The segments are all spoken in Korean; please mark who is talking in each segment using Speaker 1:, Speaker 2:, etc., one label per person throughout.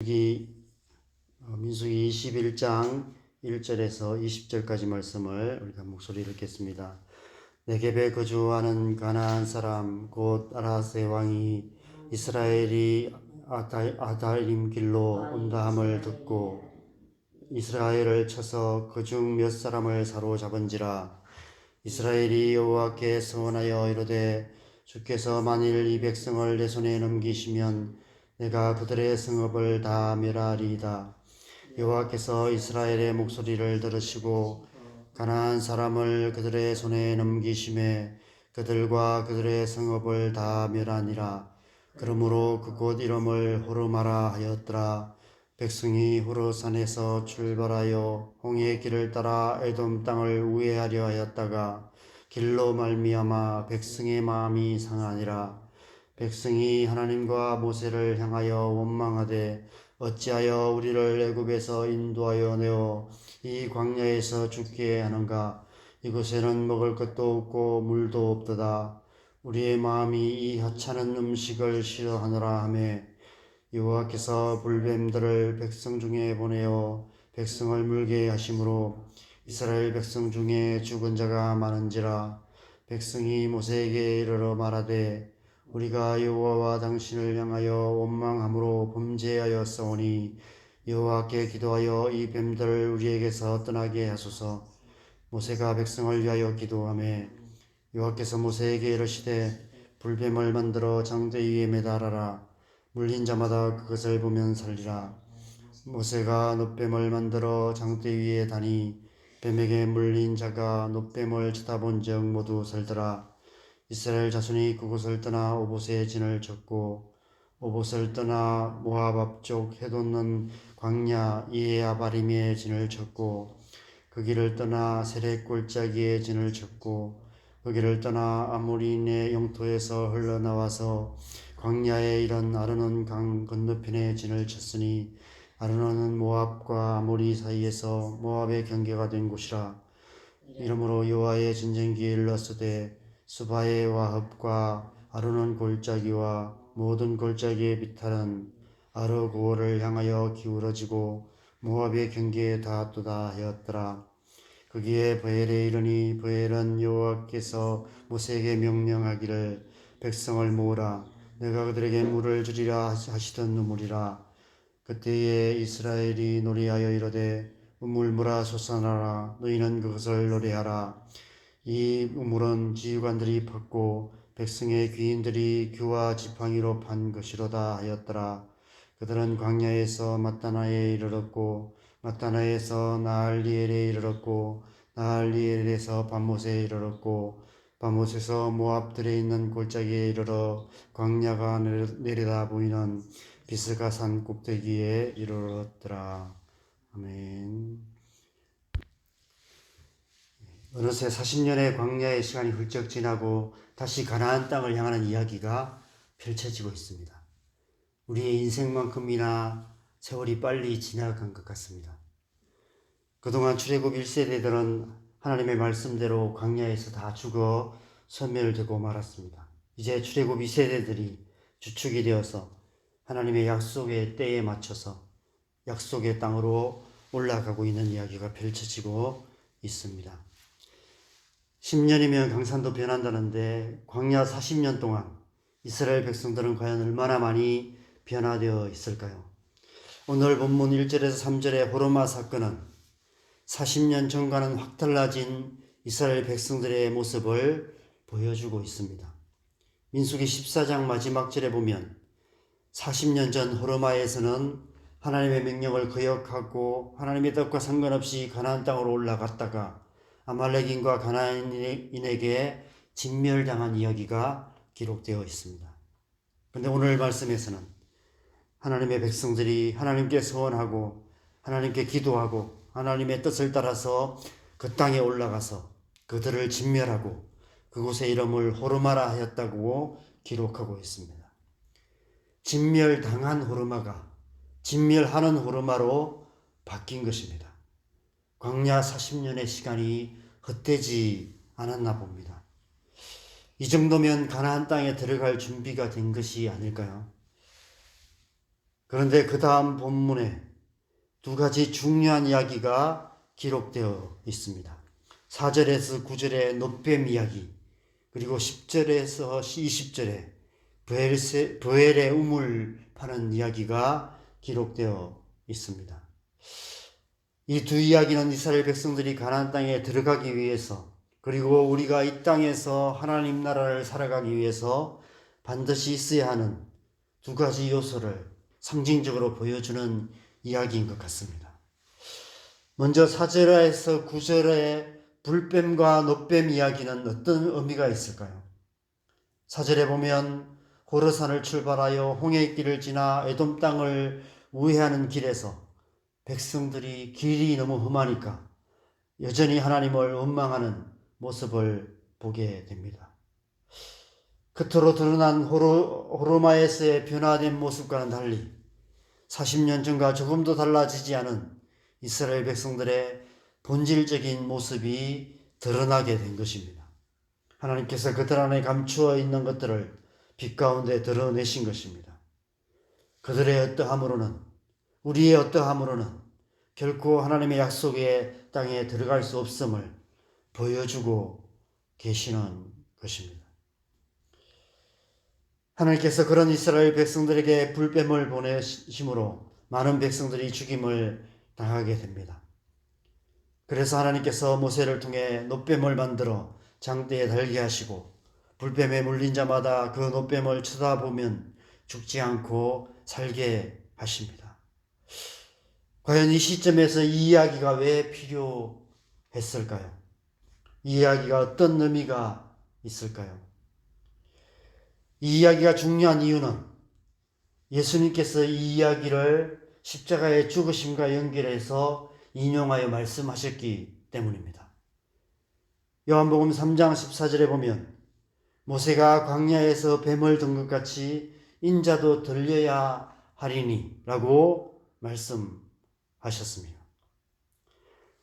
Speaker 1: 민수기 21장 1절에서 20절까지 말씀을 우리가 목소리를 읽겠습니다. 네겝에 거주하는 가나안 사람 곧 아라스의 왕이 이스라엘이 아달림 길로 온다함을 듣고 이스라엘을 쳐서 그중 몇 사람을 사로잡은지라. 이스라엘이 여호와께 서원하여 이르되 주께서 만일 이 백성을 내 손에 넘기시면 내가 그들의 성읍을 다 멸하리이다. 여호와께서 이스라엘의 목소리를 들으시고 가나안 사람을 그들의 손에 넘기심에 그들과 그들의 성읍을 다 멸하니라. 그러므로 그곳 이름을 호르마라 하였더라. 백성이 호르산에서 출발하여 홍해 길을 따라 에돔 땅을 우회하려 하였다가 길로 말미암아 백성의 마음이 상하니라. 백성이 하나님과 모세를 향하여 원망하되 어찌하여 우리를 애굽에서 인도하여 내어 이 광야에서 죽게 하는가. 이곳에는 먹을 것도 없고 물도 없도다. 우리의 마음이 이 하찮은 음식을 싫어하노라 하며 여호와께서 불뱀들을 백성 중에 보내어 백성을 물게 하심으로 이스라엘 백성 중에 죽은 자가 많은지라. 백성이 모세에게 이르러 말하되 우리가 여호와와 당신을 향하여 원망함으로 범죄하였사오니 여호와께 기도하여 이 뱀들을 우리에게서 떠나게 하소서. 모세가 백성을 위하여 기도하매 여호와께서 모세에게 이르시되 불뱀을 만들어 장대 위에 매달아라. 물린 자마다 그것을 보면 살리라. 모세가 놋뱀을 만들어 장대 위에 다니 뱀에게 물린 자가 놋뱀을 쳐다본 적 모두 살더라. 이스라엘 자손이 그곳을 떠나 오봇에 진을 쳤고 오봇을 떠나 모압 앞쪽 해돋는 광야 이에아바림에 진을 쳤고 그 길을 떠나 세렛 골짜기에 진을 쳤고 그 길을 떠나 아모리인의 영토에서 흘러나와서 광야에 이른 아르논 강 건너편에 진을 쳤으니 아르논은 모압과 아모리 사이에서 모압의 경계가 된 곳이라. 이러므로 여호와의 전쟁기에 일렀으되 수바의 와흡과 아르논 골짜기와 모든 골짜기의 비탈은 아르고를 향하여 기울어지고 모압의 경계에 닿았도다 하였더라. 거기에 브엘에 이르니 브엘은 여호와께서 모세에게 명령하기를 백성을 모으라. 내가 그들에게 물을 주리라 하시던 우물이라. 그때에 이스라엘이 노래하여 이르되 우물물아 솟아나라. 너희는 그것을 노래하라. 이 우물은 지휘관들이 팠고 백성의 귀인들이 규와 지팡이로 판 것이로다 하였더라. 그들은 광야에서 마따나에 이르렀고 마따나에서 나할리엘에 이르렀고 나할리엘에서 바못에 이르렀고 바못에서 모압들에 있는 골짜기에 이르러 광야가 내려다 보이는 비스가 산 꼭대기에 이르렀더라. 아멘. 어느새 40년의 광야의 시간이 훌쩍 지나고 다시 가나안 땅을 향하는 이야기가 펼쳐지고 있습니다. 우리의 인생만큼이나 세월이 빨리 지나간 것 같습니다. 그동안 출애굽 1세대들은 하나님의 말씀대로 광야에서 다 죽어 소멸되고 말았습니다. 이제 출애굽 2세대들이 주축이 되어서 하나님의 약속의 때에 맞춰서 약속의 땅으로 올라가고 있는 이야기가 펼쳐지고 있습니다. 10년이면 강산도 변한다는데 광야 40년 동안 이스라엘 백성들은 과연 얼마나 많이 변화되어 있을까요? 오늘 본문 1절에서 3절의 호르마 사건은 40년 전과는 확 달라진 이스라엘 백성들의 모습을 보여주고 있습니다. 민수기 14장 마지막 절에 보면 40년 전 호르마에서는 하나님의 명령을 거역하고 하나님의 뜻과 상관없이 가나안 땅으로 올라갔다가 아말렉인과 가나안인에게 진멸당한 이야기가 기록되어 있습니다. 그런데 오늘 말씀에서는 하나님의 백성들이 하나님께 서원하고 하나님께 기도하고 하나님의 뜻을 따라서 그 땅에 올라가서 그들을 진멸하고 그곳의 이름을 호르마라 하였다고 기록하고 있습니다. 진멸당한 호르마가 진멸하는 호르마로 바뀐 것입니다. 광야 40년의 시간이 헛되지 않았나 봅니다. 이 정도면 가나안 땅에 들어갈 준비가 된 것이 아닐까요? 그런데 그 다음 본문에 두 가지 중요한 이야기가 기록되어 있습니다. 4절에서 9절의 놋뱀 이야기, 그리고 10절에서 20절에 브엘의 우물 파는 이야기가 기록되어 있습니다. 이 두 이야기는 이스라엘 백성들이 가나안 땅에 들어가기 위해서, 그리고 우리가 이 땅에서 하나님 나라를 살아가기 위해서 반드시 있어야 하는 두 가지 요소를 상징적으로 보여주는 이야기인 것 같습니다. 먼저 4절에서 9절의 불뱀과 놋뱀 이야기는 어떤 의미가 있을까요? 4절에 보면 호르산을 출발하여 홍해길을 지나 에돔 땅을 우회하는 길에서 백성들이 길이 너무 험하니까 여전히 하나님을 원망하는 모습을 보게 됩니다. 겉으로 드러난 호르마에서의 변화된 모습과는 달리 40년 전과 조금도 달라지지 않은 이스라엘 백성들의 본질적인 모습이 드러나게 된 것입니다. 하나님께서 그들 안에 감추어 있는 것들을 빛 가운데 드러내신 것입니다. 그들의 어떠함으로는, 우리의 어떠함으로는 결코 하나님의 약속의 땅에 들어갈 수 없음을 보여주고 계시는 것입니다. 하나님께서 그런 이스라엘 백성들에게 불뱀을 보내심으로 많은 백성들이 죽임을 당하게 됩니다. 그래서 하나님께서 모세를 통해 놋뱀을 만들어 장대에 달게 하시고 불뱀에 물린 자마다 그 놋뱀을 쳐다보면 죽지 않고 살게 하십니다. 과연 이 시점에서 이 이야기가 왜 필요했을까요? 이 이야기가 어떤 의미가 있을까요? 이 이야기가 중요한 이유는 예수님께서 이 이야기를 십자가의 죽으심과 연결해서 인용하여 말씀하셨기 때문입니다. 요한복음 3장 14절에 보면 모세가 광야에서 뱀을 든 것 같이 인자도 들려야 하리니 라고 말씀하셨습니다.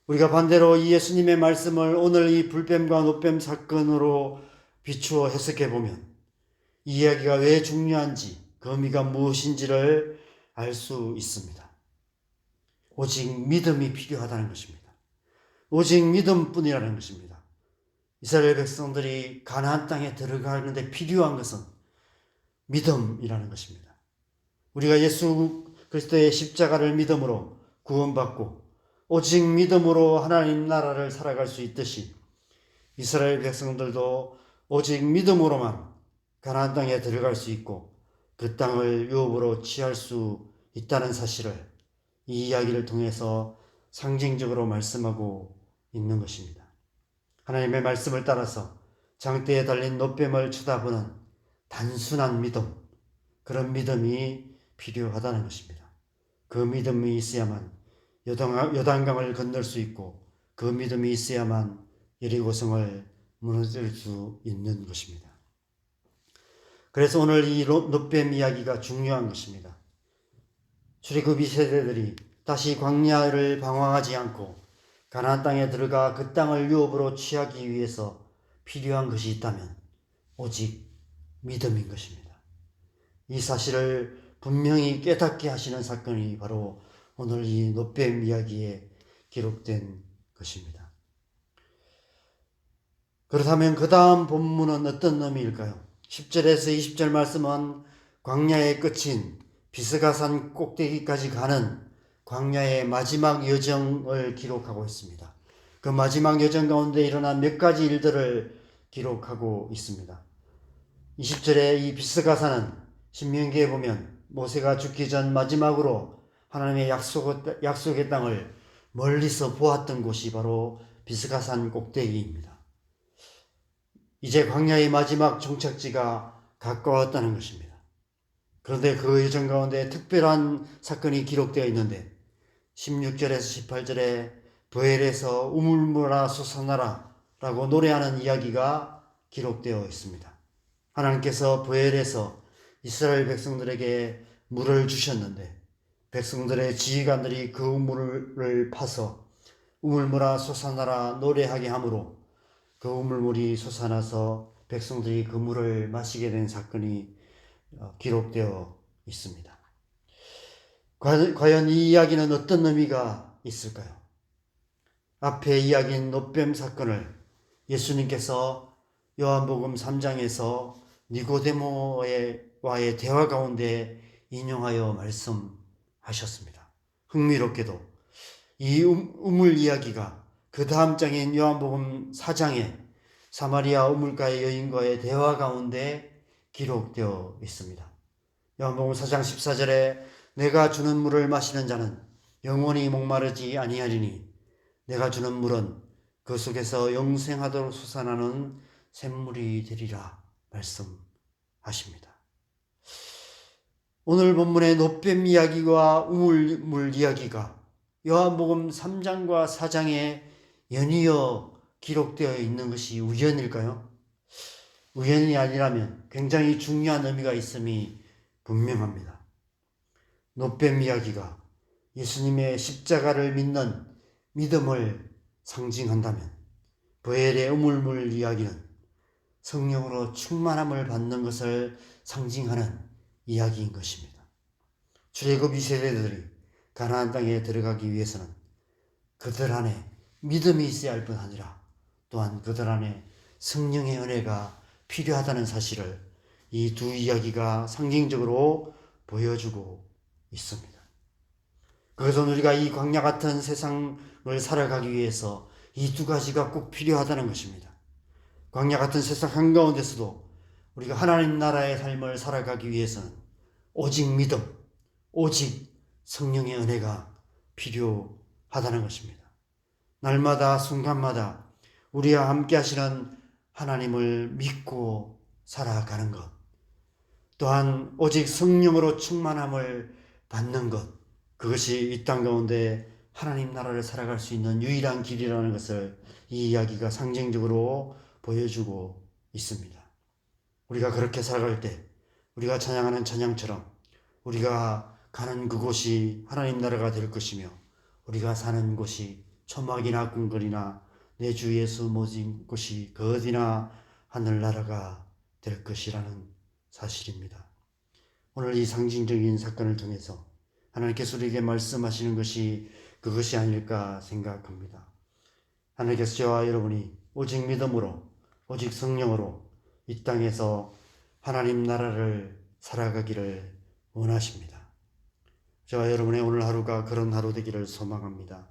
Speaker 1: 우리가 반대로 이 예수님의 말씀을 오늘 이 불뱀과 놋뱀 사건으로 비추어 해석해 보면 이 이야기가 왜 중요한지, 그 의미가 무엇인지를 알 수 있습니다. 오직 믿음이 필요하다는 것입니다. 오직 믿음뿐이라는 것입니다. 이스라엘 백성들이 가나안 땅에 들어가는데 필요한 것은 믿음이라는 것입니다. 우리가 예수 그리스도의 십자가를 믿음으로 구원받고 오직 믿음으로 하나님 나라를 살아갈 수 있듯이 이스라엘 백성들도 오직 믿음으로만 가나안 땅에 들어갈 수 있고 그 땅을 유업으로 취할 수 있다는 사실을 이 이야기를 통해서 상징적으로 말씀하고 있는 것입니다. 하나님의 말씀을 따라서 장대에 달린 놋뱀을 쳐다보는 단순한 믿음, 그런 믿음이 필요하다는 것입니다. 그 믿음이 있어야만 요단강을 건널 수 있고 그 믿음이 있어야만 여리고성을 무너뜨릴 수 있는 것입니다. 그래서 오늘 이 놋뱀 이야기가 중요한 것입니다. 출애굽이 세대들이 다시 광야를 방황하지 않고 가나안 땅에 들어가 그 땅을 유업으로 취하기 위해서 필요한 것이 있다면 오직 믿음인 것입니다. 이 사실을 분명히 깨닫게 하시는 사건이 바로 오늘 이 놋뱀 이야기에 기록된 것입니다. 그렇다면 그 다음 본문은 어떤 의미일까요? 10절에서 20절 말씀은 광야의 끝인 비스가산 꼭대기까지 가는 광야의 마지막 여정을 기록하고 있습니다. 그 마지막 여정 가운데 일어난 몇 가지 일들을 기록하고 있습니다. 20절에 이 비스가산은 신명기에 보면 모세가 죽기 전 마지막으로 하나님의 약속의 땅을 멀리서 보았던 곳이 바로 비스가산 꼭대기입니다. 이제 광야의 마지막 종착지가 가까웠다는 것입니다. 그런데 그 여정 가운데 특별한 사건이 기록되어 있는데 16절에서 18절에 브엘에서 우물물아 솟아나라 라고 노래하는 이야기가 기록되어 있습니다. 하나님께서 브엘에서 이스라엘 백성들에게 물을 주셨는데 백성들의 지휘관들이 그 우물을 파서 우물물아 솟아나라 노래하게 하므로 그 우물물이 솟아나서 백성들이 그 물을 마시게 된 사건이 기록되어 있습니다. 과연 이 이야기는 어떤 의미가 있을까요? 앞에 이야기인 노뱀 사건을 예수님께서 요한복음 3장에서 니고데모와의 대화 가운데 인용하여 말씀하셨습니다. 흥미롭게도 이 우물 이야기가 그 다음 장인 요한복음 4장에 사마리아 우물가의 여인과의 대화 가운데 기록되어 있습니다. 요한복음 4장 14절에 내가 주는 물을 마시는 자는 영원히 목마르지 아니하리니 내가 주는 물은 그 속에서 영생하도록 솟아나는 샘물이 되리라 말씀하십니다. 오늘 본문의 노뱀 이야기와 우물물 이야기가 요한복음 3장과 4장에 연이어 기록되어 있는 것이 우연일까요? 우연이 아니라면 굉장히 중요한 의미가 있음이 분명합니다. 노뱀 이야기가 예수님의 십자가를 믿는 믿음을 상징한다면 보엘의 우물물 이야기는 성령으로 충만함을 받는 것을 상징하는 이야기인 것입니다. 출애굽 2세대들이 가나안 땅에 들어가기 위해서는 그들 안에 믿음이 있어야 할 뿐 아니라 또한 그들 안에 성령의 은혜가 필요하다는 사실을 이 두 이야기가 상징적으로 보여주고 있습니다. 그것은 우리가 이 광야 같은 세상을 살아가기 위해서 이 두 가지가 꼭 필요하다는 것입니다. 광야 같은 세상 한가운데서도 우리가 하나님 나라의 삶을 살아가기 위해서는 오직 믿음, 오직 성령의 은혜가 필요하다는 것입니다. 날마다 순간마다 우리와 함께 하시는 하나님을 믿고 살아가는 것, 또한 오직 성령으로 충만함을 받는 것, 그것이 이 땅 가운데 하나님 나라를 살아갈 수 있는 유일한 길이라는 것을 이 이야기가 상징적으로 보여주고 있습니다. 우리가 그렇게 살아갈 때 우리가 찬양하는 찬양처럼 우리가 가는 그곳이 하나님 나라가 될 것이며 우리가 사는 곳이 초막이나 궁궐이나 내 주 예수 모진 곳이 그 어디나 하늘나라가 될 것이라는 사실입니다. 오늘 이 상징적인 사건을 통해서 하나님께서 우리에게 말씀하시는 것이 그것이 아닐까 생각합니다. 하나님께서 저와 여러분이 오직 믿음으로 오직 성령으로 이 땅에서 하나님 나라를 살아가기를 원하십니다. 저와 여러분의 오늘 하루가 그런 하루 되기를 소망합니다.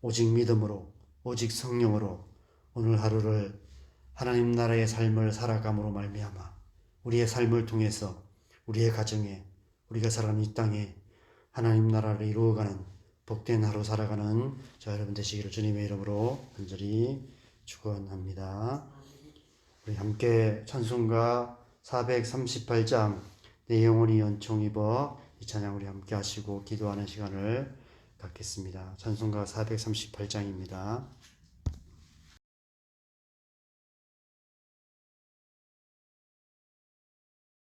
Speaker 1: 오직 믿음으로 오직 성령으로 오늘 하루를 하나님 나라의 삶을 살아감으로 말미암아 우리의 삶을 통해서 우리의 가정에 우리가 살아가는 이 땅에 하나님 나라를 이루어가는 복된 하루 살아가는 저와 여러분 되시기를 주님의 이름으로 간절히 축원합니다. 우리 함께 찬송가 438장 내 영혼이 연총 입어 이 찬양 우리 함께 하시고 기도하는 시간을 갖겠습니다. 찬송가 438장입니다.